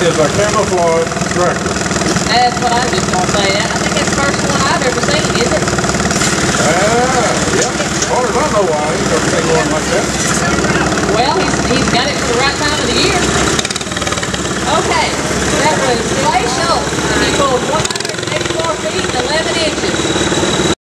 is a camouflage tractor. That's what I was just going to say. I think it's the first one I've ever seen, is it? Yeah. As far as I know, I ain't never seen one like that. Well, he's got it for the right time of the year. Okay, that was Clay Schultz. He pulled 100.